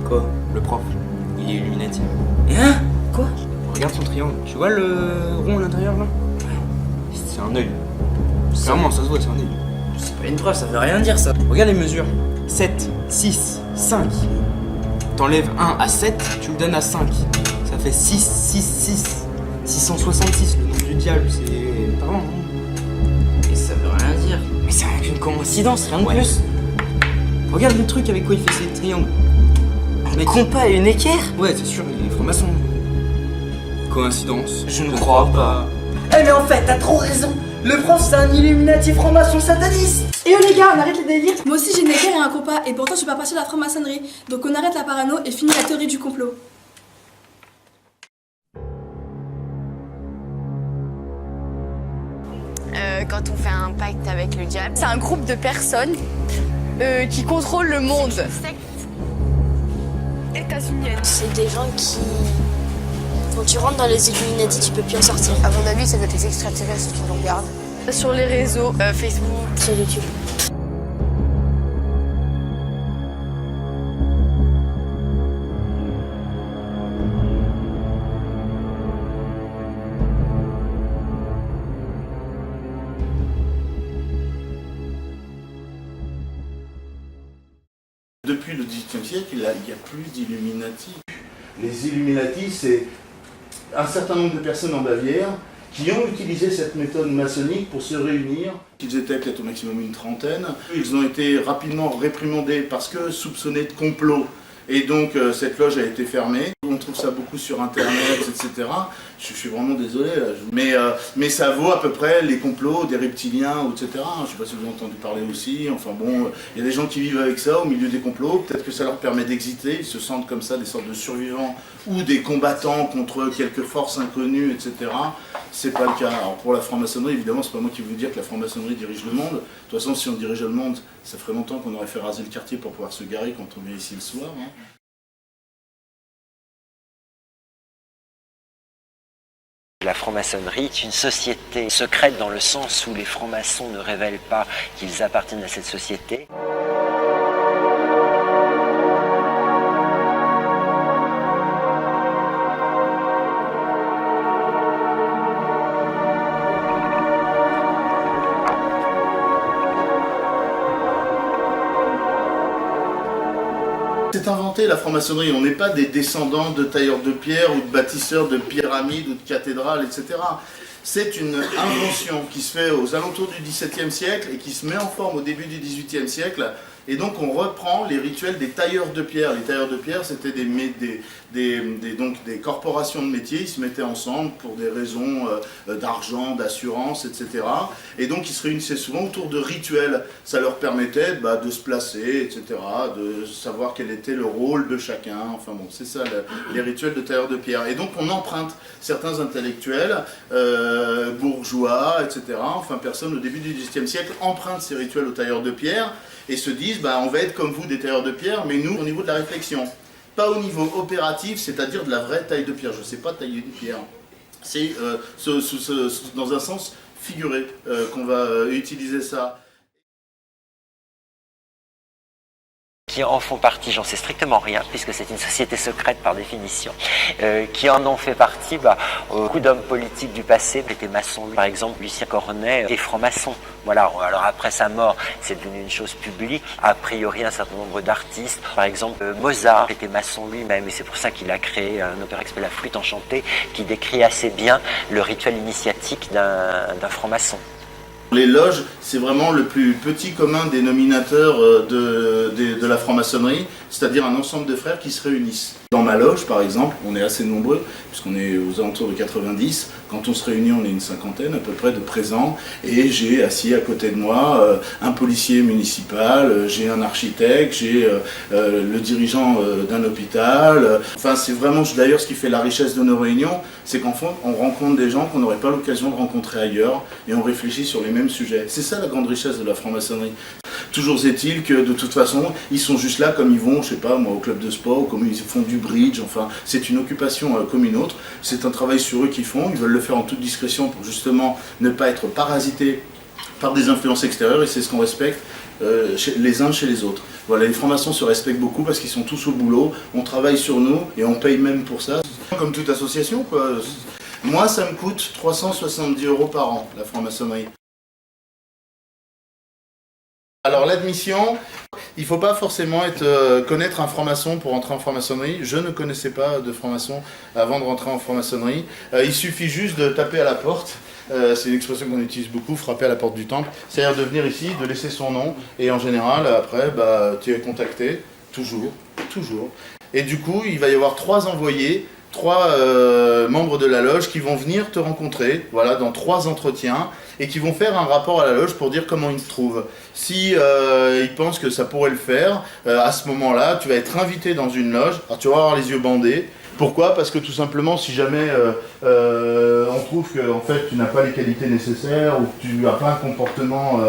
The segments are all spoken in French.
Quoi? Le prof, il est Illuminati. Hein? Quoi? Regarde son triangle. Tu vois le rond à l'intérieur là? Ouais. C'est un œil. Clairement, ça se voit, c'est un œil. C'est pas une preuve, ça veut rien dire ça. Regarde les mesures. 7, 6, 5. T'enlèves 1 à 7, tu le donnes à 5. Ça fait 6, 6, 6. 666, le nombre du diable, c'est parlant. Et ça veut rien dire. Mais c'est rien qu'une coïncidence, rien de plus. Regarde le truc avec quoi il fait ses triangles. Un compas et une équerre? Ouais, c'est sûr, il est franc-maçon. Coïncidence? Je ne crois pas. Eh mais en fait, t'as trop raison. Le prof, c'est un Illuminati franc-maçon sataniste. Et oh les gars, on arrête les délires. Moi aussi j'ai une équerre et un compas et pourtant je suis pas partie de la franc-maçonnerie. Donc on arrête la parano et finit la théorie du complot. Quand on fait un pacte avec le diable, c'est un groupe de personnes qui contrôlent le monde. Secte états-unienne. C'est des gens qui... Quand tu rentres dans les Illuminati, tu peux plus en sortir. À mon avis, ça doit être les extraterrestres qui nous regardent. Sur les réseaux, Facebook. Sur YouTube. Depuis le XVIIIe siècle, il n'y a plus d'Illuminati. Les Illuminati, c'est un certain nombre de personnes en Bavière qui ont utilisé cette méthode maçonnique pour se réunir. Ils étaient peut-être au maximum une trentaine. Ils ont été rapidement réprimandés parce que soupçonnés de complot. Et donc cette loge a été fermée. On trouve ça beaucoup sur internet, etc. Je suis vraiment désolé, là. Mais ça vaut à peu près les complots des reptiliens, etc. Je ne sais pas si vous avez entendu parler aussi. Enfin bon, il y a des gens qui vivent avec ça au milieu des complots. Peut-être que ça leur permet d'exister. Ils se sentent comme ça des sortes de survivants ou des combattants contre quelques forces inconnues, etc. C'est pas le cas. Alors pour la franc-maçonnerie, évidemment, c'est pas moi qui vais vous dire que la franc-maçonnerie dirige le monde. De toute façon, si on dirigeait le monde, ça ferait longtemps qu'on aurait fait raser le quartier pour pouvoir se garer quand on vient ici le soir. Hein. La franc-maçonnerie est une société secrète dans le sens où les francs-maçons ne révèlent pas qu'ils appartiennent à cette société. C'est inventé la franc-maçonnerie, on n'est pas des descendants de tailleurs de pierre ou de bâtisseurs de pyramides ou de cathédrales, etc. C'est une invention qui se fait aux alentours du XVIIe siècle et qui se met en forme au début du XVIIIe siècle. Et donc on reprend les rituels des tailleurs de pierre. Les tailleurs de pierre, c'était des corporations de métiers, ils se mettaient ensemble pour des raisons d'argent, d'assurance, etc. Et donc ils se réunissaient souvent autour de rituels. Ça leur permettait de se placer, etc., de savoir quel était le rôle de chacun. Enfin bon, c'est ça les rituels de tailleurs de pierre. Et donc on emprunte certains intellectuels, bourgeois, etc., enfin personnes au début du XVIIIe siècle empruntent ces rituels aux tailleurs de pierre et se disent on va être comme vous des tailleurs de pierre, mais nous au niveau de la réflexion. Pas au niveau opératif, c'est-à-dire de la vraie taille de pierre. Je ne sais pas tailler une pierre. C'est dans un sens figuré qu'on va utiliser ça. Qui en font partie, j'en sais strictement rien, puisque c'est une société secrète par définition, qui en ont fait partie, beaucoup d'hommes politiques du passé étaient maçons. Par exemple, Lucien Cornet est franc-maçon. Voilà. Alors après sa mort, c'est devenu une chose publique. A priori, un certain nombre d'artistes, par exemple Mozart était maçon lui-même, et c'est pour ça qu'il a créé un opéra qui s'appelle La Flûte enchantée, qui décrit assez bien le rituel initiatique d'un franc-maçon. Les loges, c'est vraiment le plus petit commun dénominateur de la franc-maçonnerie, c'est-à-dire un ensemble de frères qui se réunissent. Dans ma loge, par exemple, on est assez nombreux, puisqu'on est aux alentours de 90. Quand on se réunit, on est une cinquantaine à peu près de présents. Et j'ai assis à côté de moi un policier municipal, j'ai un architecte, j'ai le dirigeant d'un hôpital. Enfin, c'est vraiment d'ailleurs ce qui fait la richesse de nos réunions, c'est qu'en fond, on rencontre des gens qu'on n'aurait pas l'occasion de rencontrer ailleurs, et on réfléchit sur les mêmes sujets. C'est ça la grande richesse de la franc-maçonnerie. Toujours est-il que de toute façon, ils sont juste là comme ils vont, je sais pas moi, au club de sport, ou comme ils font du bridge, enfin, c'est une occupation comme une autre. C'est un travail sur eux qu'ils font, ils veulent le faire en toute discrétion pour justement ne pas être parasités par des influences extérieures, et c'est ce qu'on respecte les uns chez les autres. Voilà, les francs-maçons se respectent beaucoup parce qu'ils sont tous au boulot, on travaille sur nous et on paye même pour ça. Comme toute association, quoi. Moi, ça me coûte 370 € par an, la franc-maçonnerie. Alors l'admission, il ne faut pas forcément connaître un franc-maçon pour entrer en franc-maçonnerie. Je ne connaissais pas de franc-maçon avant de rentrer en franc-maçonnerie. Il suffit juste de taper à la porte. C'est une expression qu'on utilise beaucoup, frapper à la porte du temple. C'est-à-dire de venir ici, de laisser son nom. Et en général, après, tu es contacté, toujours. Et du coup, il va y avoir 3 envoyés, 3 membres de la loge qui vont venir te rencontrer, voilà, dans 3 entretiens, et qui vont faire un rapport à la loge pour dire comment ils se trouvent. Si ils pensent que ça pourrait le faire, à ce moment-là, tu vas être invité dans une loge, alors tu vas avoir les yeux bandés. Pourquoi? Parce que tout simplement, si jamais on trouve que en fait, tu n'as pas les qualités nécessaires ou que tu n'as pas un comportement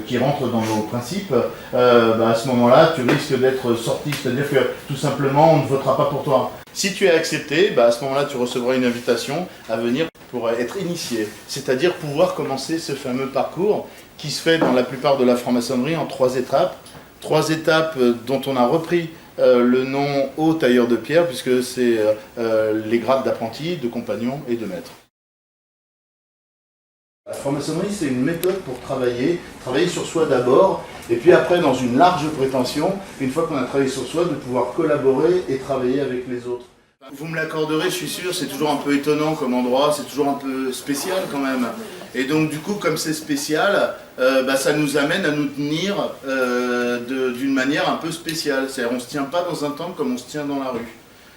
qui rentre dans nos principes, à ce moment-là, tu risques d'être sorti. C'est-à-dire que tout simplement, on ne votera pas pour toi. Si tu es accepté, à ce moment-là, tu recevras une invitation à venir pour être initié. C'est-à-dire pouvoir commencer ce fameux parcours qui se fait dans la plupart de la franc-maçonnerie en 3 étapes. 3 étapes dont on a repris le nom haut tailleur de pierre, puisque c'est les grades d'apprenti, de compagnon et de maître. La franc-maçonnerie, c'est une méthode pour travailler sur soi d'abord, et puis après, dans une large prétention, une fois qu'on a travaillé sur soi, de pouvoir collaborer et travailler avec les autres. Vous me l'accorderez, je suis sûr, c'est toujours un peu étonnant comme endroit, c'est toujours un peu spécial quand même. Et donc du coup, comme c'est spécial, ça nous amène à nous tenir d'une manière un peu spéciale. C'est-à-dire on ne se tient pas dans un temple comme on se tient dans la rue.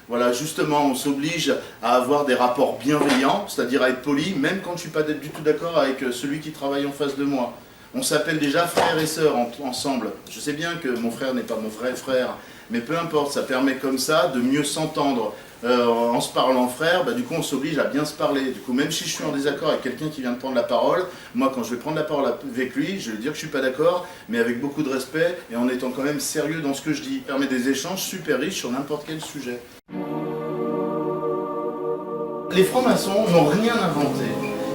Voilà, justement, on s'oblige à avoir des rapports bienveillants, c'est-à-dire à être poli, même quand je ne suis pas du tout d'accord avec celui qui travaille en face de moi. On s'appelle déjà frères et sœurs ensemble. Je sais bien que mon frère n'est pas mon vrai frère, mais peu importe, ça permet comme ça de mieux s'entendre. En se parlant frère, du coup on s'oblige à bien se parler. Du coup, même si je suis en désaccord avec quelqu'un qui vient de prendre la parole, moi quand je vais prendre la parole avec lui, je vais lui dire que je ne suis pas d'accord, mais avec beaucoup de respect et en étant quand même sérieux dans ce que je dis. Ça permet des échanges super riches sur n'importe quel sujet. Les francs-maçons n'ont rien inventé.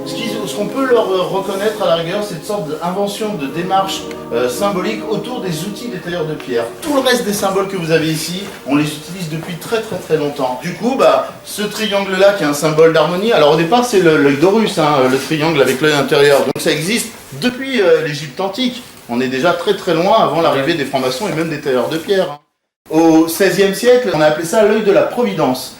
Ce qu'on peut leur reconnaître à la rigueur, c'est une sorte d'invention de démarche symbolique autour des outils des tailleurs de pierre. Tout le reste des symboles que vous avez ici, on les utilise depuis très longtemps. Du coup, ce triangle-là qui est un symbole d'harmonie, alors au départ c'est l'œil d'Horus, le triangle avec l'œil intérieur, donc ça existe depuis l'Égypte antique. On est déjà très loin avant l'arrivée des francs-maçons et même des tailleurs de pierre. Au XVIe siècle, on a appelé ça l'œil de la Providence.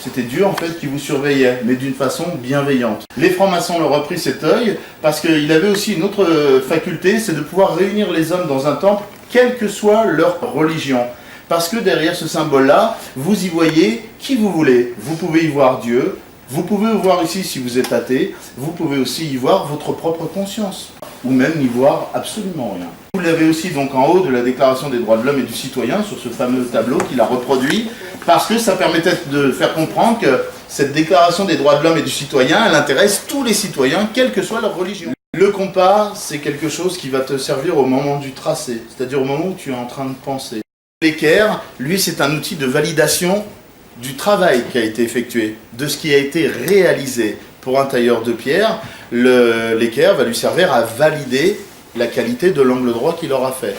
C'était Dieu en fait qui vous surveillait, mais d'une façon bienveillante. Les francs-maçons ont repris cet œil parce qu'il avait aussi une autre faculté, c'est de pouvoir réunir les hommes dans un temple, quelle que soit leur religion. Parce que derrière ce symbole-là, vous y voyez qui vous voulez. Vous pouvez y voir Dieu, vous pouvez y voir ici si vous êtes athée, vous pouvez aussi y voir votre propre conscience, ou même n'y voir absolument rien. Vous l'avez aussi donc en haut de la Déclaration des droits de l'homme et du citoyen, sur ce fameux tableau qu'il a reproduit, parce que ça permettait de faire comprendre que cette Déclaration des droits de l'homme et du citoyen, elle intéresse tous les citoyens, quelle que soit leur religion. Le compas, c'est quelque chose qui va te servir au moment du tracé, c'est-à-dire au moment où tu es en train de penser. L'équerre, lui, c'est un outil de validation du travail qui a été effectué, de ce qui a été réalisé. Pour un tailleur de pierre, l'équerre va lui servir à valider la qualité de l'angle droit qu'il aura fait.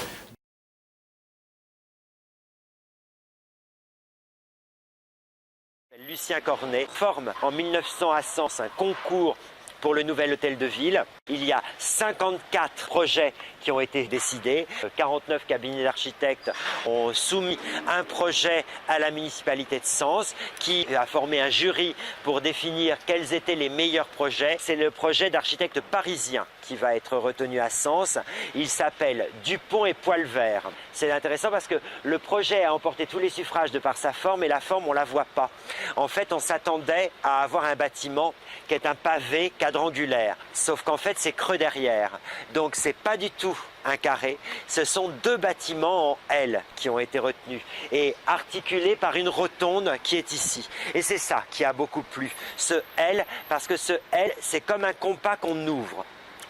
Lucien Cornet forme en 1900 à Sens un concours pour le nouvel hôtel de ville. Il y a 54 projets qui ont été décidés. 49 cabinets d'architectes ont soumis un projet à la municipalité de Sens qui a formé un jury pour définir quels étaient les meilleurs projets. C'est le projet d'architecte parisien qui va être retenu à Sens. Il s'appelle Dupont et Poilvert. C'est intéressant parce que le projet a emporté tous les suffrages de par sa forme et la forme on ne la voit pas. En fait on s'attendait à avoir un bâtiment qui est un pavé quadrangulaire, sauf qu'en fait c'est creux derrière. Donc c'est pas du tout un carré, ce sont 2 bâtiments en L qui ont été retenus et articulés par une rotonde qui est ici. Et c'est ça qui a beaucoup plu, ce L, parce que ce L c'est comme un compas qu'on ouvre.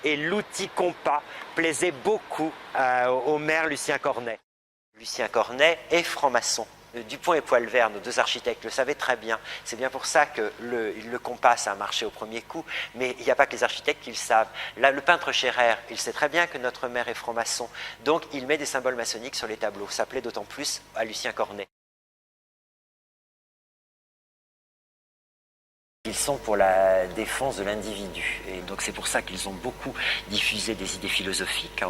Et l'outil compas plaisait beaucoup au maire Lucien Cornet. Lucien Cornet est franc-maçon. Dupont et Poelvert, nos deux architectes, le savaient très bien. C'est bien pour ça que le compas, ça a marché au premier coup. Mais il n'y a pas que les architectes qui le savent. Là, le peintre Scherrer, il sait très bien que notre maire est franc-maçon. Donc, il met des symboles maçonniques sur les tableaux. Ça plaît d'autant plus à Lucien Cornet. Ils sont pour la défense de l'individu et donc c'est pour ça qu'ils ont beaucoup diffusé des idées philosophiques,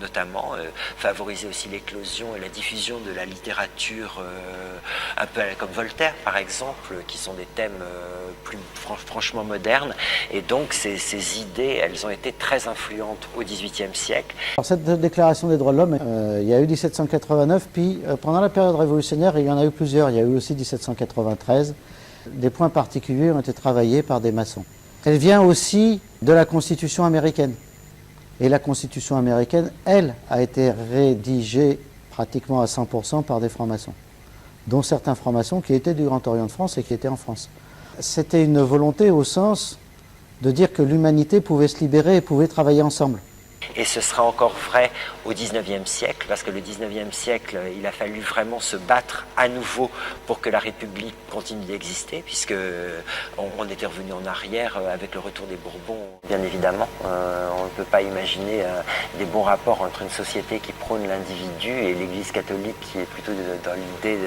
notamment favorisé aussi l'éclosion et la diffusion de la littérature un peu comme Voltaire par exemple, qui sont des thèmes plus franchement modernes et donc ces idées, elles ont été très influentes au XVIIIe siècle. Alors cette déclaration des droits de l'homme, il y a eu 1789, puis pendant la période révolutionnaire, il y en a eu plusieurs, il y a eu aussi 1793. Des points particuliers ont été travaillés par des maçons. Elle vient aussi de la Constitution américaine. Et la Constitution américaine, elle, a été rédigée pratiquement à 100% par des francs-maçons, dont certains francs-maçons qui étaient du Grand Orient de France et qui étaient en France. C'était une volonté au sens de dire que l'humanité pouvait se libérer et pouvait travailler ensemble. Et ce sera encore vrai au XIXe siècle, parce que le XIXe siècle, il a fallu vraiment se battre à nouveau pour que la République continue d'exister, puisque on était revenu en arrière avec le retour des Bourbons. Bien évidemment, on ne peut pas imaginer des bons rapports entre une société qui prône l'individu et l'Église catholique qui est plutôt dans l'idée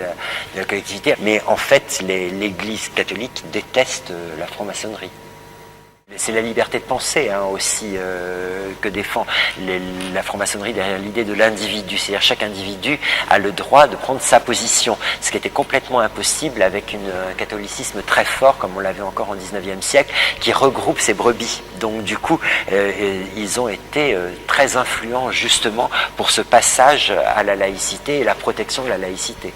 de la collectivité. Mais en fait, l'Église catholique déteste la franc-maçonnerie. C'est la liberté de penser aussi que défend la franc-maçonnerie derrière l'idée de l'individu. C'est-à-dire chaque individu a le droit de prendre sa position, ce qui était complètement impossible avec un catholicisme très fort, comme on l'avait encore en XIXe siècle, qui regroupe ses brebis. Donc du coup, ils ont été très influents justement pour ce passage à la laïcité et la protection de la laïcité.